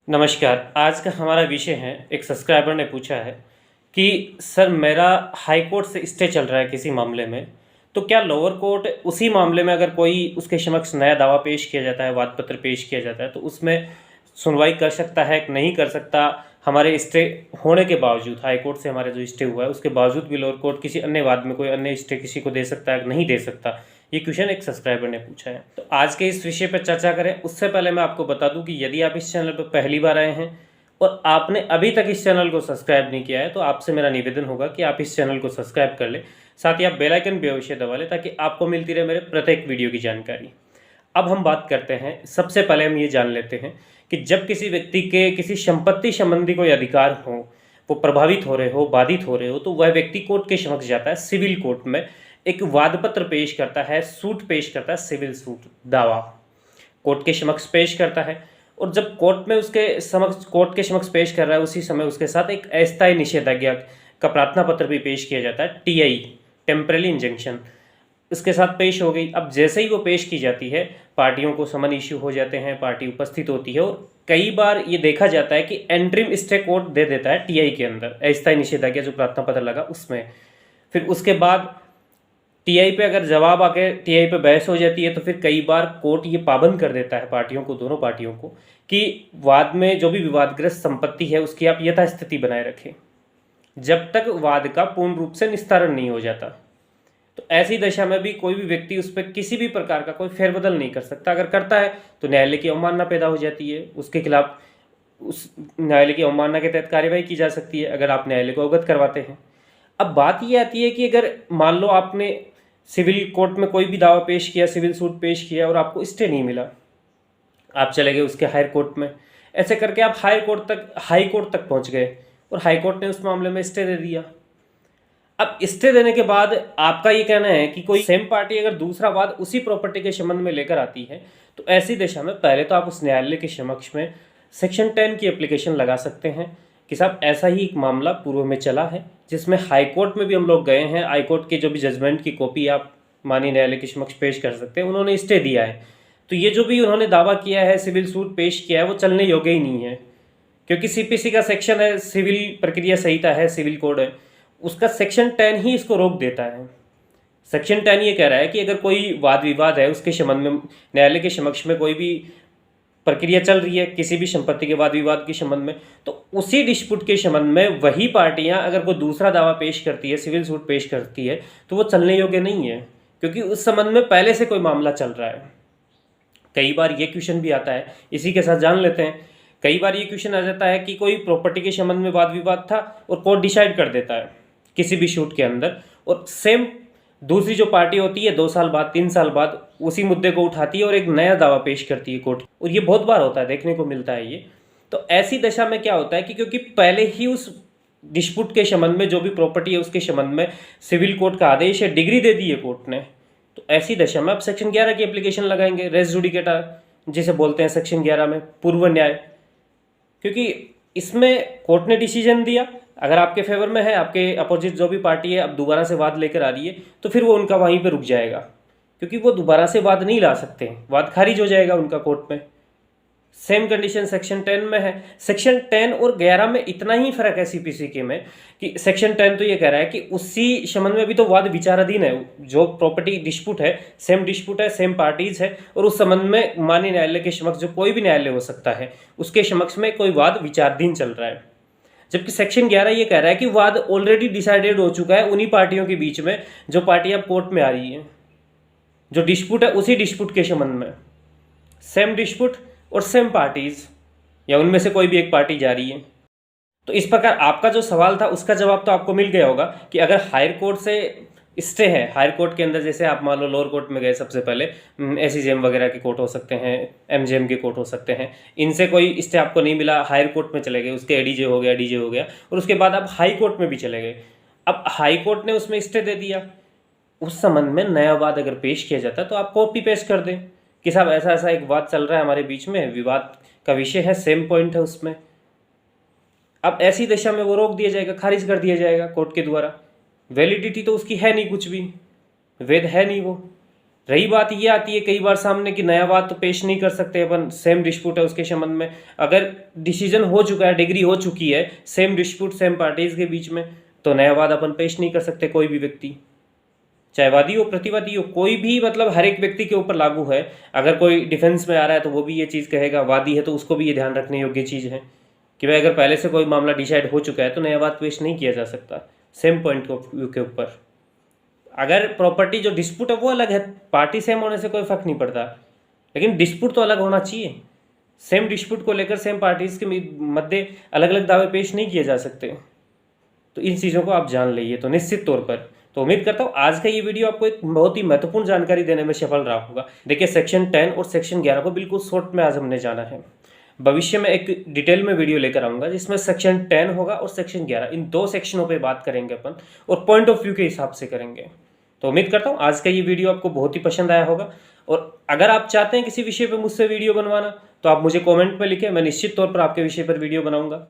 नमस्कार। आज का हमारा विषय है, एक सब्सक्राइबर ने पूछा है कि सर मेरा हाई कोर्ट से स्टे चल रहा है किसी मामले में, तो क्या लोअर कोर्ट उसी मामले में अगर कोई उसके समक्ष नया दावा पेश किया जाता है, वाद पत्र पेश किया जाता है, तो उसमें सुनवाई कर सकता है कि नहीं कर सकता? हमारे स्टे होने के बावजूद, हाई कोर्ट से हमारे जो स्टे हुआ है उसके बावजूद भी लोअर कोर्ट किसी अन्य वाद में कोई अन्य स्टे किसी को दे सकता है कि नहीं दे सकता? ये क्वेश्चन एक सब्सक्राइबर ने पूछा है। तो आज के इस विषय पर चर्चा करें उससे पहले मैं आपको बता दूं कि यदि आप इस चैनल पर पहली बार आए हैं और आपने अभी तक इस चैनल को सब्सक्राइब नहीं किया है, तो आपसे मेरा निवेदन होगा कि आप इस चैनल को सब्सक्राइब कर लें। साथ ही आप बेल आइकन भी अवश्य दबा लें ताकि आपको मिलती रहे मेरे प्रत्येक वीडियो की जानकारी। अब हम बात करते हैं, सबसे पहले हम ये जान लेते हैं कि जब किसी व्यक्ति के किसी संपत्ति संबंधी कोई अधिकार हो, वो प्रभावित हो रहे हो, बाधित हो रहे हो, तो वह व्यक्ति कोर्ट के समक्ष जाता है, सिविल कोर्ट में एक वाद पत्र पेश करता है, सूट पेश करता है, सिविल सूट दावा कोर्ट के समक्ष पेश करता है। और जब कोर्ट में उसके समक्ष कोर्ट के समक्ष पेश कर रहा है, उसी समय उसके साथ एक अस्थायी निषेधाज्ञा का प्रार्थना पत्र भी पेश किया जाता है, टीआई, टेम्पररी इंजंक्शन, उसके साथ पेश हो गई। अब जैसे ही वो पेश की जाती है, पार्टियों को समन इश्यू हो जाते हैं, पार्टी उपस्थित होती है और कई बार ये देखा जाता है कि एंट्रीम स्टे कोर्ट दे देता है टीआई के अंदर, अस्थायी निषेधाज्ञा जो प्रार्थना पत्र लगा उसमें। फिर उसके बाद टीआई पे अगर जवाब आके टीआई पे बहस हो जाती है, तो फिर कई बार कोर्ट ये पाबंद कर देता है पार्टियों को, दोनों पार्टियों को, कि वाद में जो भी विवादग्रस्त संपत्ति है उसकी आप यथास्थिति बनाए रखें जब तक वाद का पूर्ण रूप से निस्तारण नहीं हो जाता। तो ऐसी दशा में भी कोई भी व्यक्ति उस पर किसी भी प्रकार का कोई फेरबदल नहीं कर सकता। अगर करता है तो न्यायालय की अवमानना पैदा हो जाती है, उसके खिलाफ उस न्यायालय की अवमानना के तहत कार्यवाही की जा सकती है अगर आप न्यायालय को अवगत करवाते हैं। अब बात ये आती है कि अगर मान लो आपने सिविल कोर्ट में कोई भी दावा पेश किया, सिविल सूट पेश किया और आपको स्टे नहीं मिला, आप चले गए उसके हायर कोर्ट में, ऐसे करके आप हाई कोर्ट तक पहुंच गए और हाई कोर्ट ने उस मामले में स्टे दे दिया। अब स्टे देने के बाद आपका ये कहना है कि कोई सेम पार्टी अगर दूसरा वाद उसी प्रॉपर्टी के संबंध में लेकर आती है, तो ऐसी दशा में पहले तो आप उस न्यायालय के समक्ष में सेक्शन 10 की एप्लीकेशन लगा सकते हैं कि साहब ऐसा ही एक मामला पूर्व में चला है, जिसमें हाई कोर्ट में भी हम लोग गए हैं, हाई कोर्ट के जो भी जजमेंट की कॉपी आप माननीय न्यायालय के समक्ष पेश कर सकते हैं, उन्होंने स्टे दिया है। तो ये जो भी उन्होंने दावा किया है, सिविल सूट पेश किया है, वो चलने योग्य ही नहीं है, क्योंकि सीपीसी का सेक्शन है, सिविल प्रक्रिया संहिता है, सिविल कोड है, उसका सेक्शन 10 ही इसको रोक देता है। सेक्शन 10 ये कह रहा है कि अगर कोई वाद विवाद है, उसके संबंध में न्यायालय के समक्ष में कोई भी प्रक्रिया चल रही है किसी भी संपत्ति के वाद विवाद के संबंध में, तो उसी डिस्प्यूट के संबंध में वही पार्टियां अगर कोई दूसरा दावा पेश करती है, सिविल सूट पेश करती है, तो वो चलने योग्य नहीं है, क्योंकि उस संबंध में पहले से कोई मामला चल रहा है। कई बार ये क्वेश्चन भी आता है, इसी के साथ जान लेते हैं। कई बार ये क्वेश्चन आ जाता है कि कोई प्रॉपर्टी के संबंध में वाद विवाद था और कोर्ट डिसाइड कर देता है किसी भी शूट के अंदर, और सेम दूसरी जो पार्टी होती है 2 साल बाद, 3 साल बाद उसी मुद्दे को उठाती है और एक नया दावा पेश करती है कोर्ट, और ये बहुत बार होता है, देखने को मिलता है ये। तो ऐसी दशा में क्या होता है कि क्योंकि पहले ही उस डिस्प्यूट के संबंध में जो भी प्रॉपर्टी है उसके संबंध में सिविल कोर्ट का आदेश है, डिग्री दे दी है कोर्ट ने, तो ऐसी दशा में आप सेक्शन 11 की एप्लीकेशन लगाएंगे, रेस जुडिकेटा जिसे बोलते हैं सेक्शन 11 में, पूर्व न्याय, क्योंकि इसमें कोर्ट ने डिसीजन दिया, अगर आपके फेवर में है, आपके अपोजिट जो भी पार्टी है अब दोबारा से वाद लेकर आ रही है, तो फिर वो उनका वहीं पे रुक जाएगा, क्योंकि वो दोबारा से वाद नहीं ला सकते, वाद खारिज हो जाएगा उनका कोर्ट में। सेम कंडीशन सेक्शन 10 में है। सेक्शन 10 और 11 में इतना ही फर्क है सीपीसी के में कि सेक्शन 10 तो ये कह रहा है कि उसी संबंध में भी तो वाद विचाराधीन है, जो प्रॉपर्टी डिस्प्यूट है, सेम पार्टीज है, और उस संबंध में माननीय न्यायालय के समक्ष, जो कोई भी न्यायालय हो सकता है, उसके समक्ष में कोई वाद विचाराधीन चल रहा है। जबकि सेक्शन 11 ये कह रहा है कि वाद ऑलरेडी डिसाइडेड हो चुका है उन्हीं पार्टियों के बीच में, जो पार्टियां कोर्ट में आ रही हैं, जो डिस्प्यूट है उसी डिस्प्यूट के संबंध में, सेम डिस्प्यूट और सेम पार्टीज, या उनमें से कोई भी एक पार्टी जा रही है। तो इस प्रकार आपका जो सवाल था उसका जवाब तो आपको मिल गया होगा कि अगर हायर कोर्ट से स्टे है, हायर कोर्ट के अंदर, जैसे आप मान लो लोअर कोर्ट में गए, सबसे पहले एसीजेएम वगैरह के कोर्ट हो सकते हैं, एमजेएम के कोर्ट हो सकते हैं, इनसे कोई स्टे आपको नहीं मिला, हायर कोर्ट में चले गए, उसके एडीजे हो गया, डीजे हो गया, और उसके बाद आप हाई कोर्ट में भी चले गए। अब हाई कोर्ट ने उसमें स्टे दे दिया, उस संबंध में नया वाद अगर पेश किया जाता है तो आप कॉपी पेस्ट कर दें कि साहब ऐसा ऐसा एक वाद चल रहा है हमारे बीच में, विवाद का विषय है, सेम पॉइंट है उसमें। अब ऐसी दशा में वो रोक दिया जाएगा, खारिज कर दिया जाएगा कोर्ट के द्वारा। वैलिडिटी तो उसकी है नहीं, कुछ भी वैध है नहीं वो। रही बात ये आती है कई बार सामने कि नया वाद तो पेश नहीं कर सकते अपन, सेम डिस्प्यूट है उसके संबंध में, अगर डिसीजन हो चुका है, डिग्री हो चुकी है, सेम डिस्प्यूट सेम पार्टीज के बीच में, तो नया वाद अपन पेश नहीं कर सकते कोई भी व्यक्ति, चाहे वादी हो प्रतिवादी हो, कोई भी, मतलब हर एक व्यक्ति के ऊपर लागू है। अगर कोई डिफेंस में आ रहा है तो वो भी ये चीज़ कहेगा, वादी है तो उसको भी ये ध्यान रखने योग्य चीज़ है कि भाई अगर पहले से कोई मामला डिसाइड हो चुका है तो नया वाद पेश नहीं किया जा सकता सेम पॉइंट ऑफ व्यू के ऊपर। अगर प्रॉपर्टी जो डिस्प्यूट है वो अलग है, पार्टी सेम होने से कोई फर्क नहीं पड़ता, लेकिन डिस्प्यूट तो अलग होना चाहिए। सेम डिस्प्यूट को लेकर सेम पार्टीज के मध्य अलग अलग दावे पेश नहीं किए जा सकते। तो इन चीज़ों को आप जान लीजिए तो निश्चित तौर पर। तो उम्मीद करता हूँ आज का ये वीडियो आपको एक बहुत ही महत्वपूर्ण जानकारी देने में सफल रहा होगा। देखिए सेक्शन 10 और सेक्शन 11 को बिल्कुल शॉर्ट में आज हमने जाना है। भविष्य में एक डिटेल में वीडियो लेकर आऊँगा जिसमें सेक्शन 10 होगा और सेक्शन 11, इन दो सेक्शनों पे बात करेंगे अपन, और पॉइंट ऑफ व्यू के हिसाब से करेंगे। तो उम्मीद करता हूँ आज का ये वीडियो आपको बहुत ही पसंद आया होगा, और अगर आप चाहते हैं किसी विषय पर मुझसे वीडियो बनवाना तो आप मुझे कॉमेंट में लिखें, मैं निश्चित तौर पर आपके विषय पर वीडियो बनाऊँगा।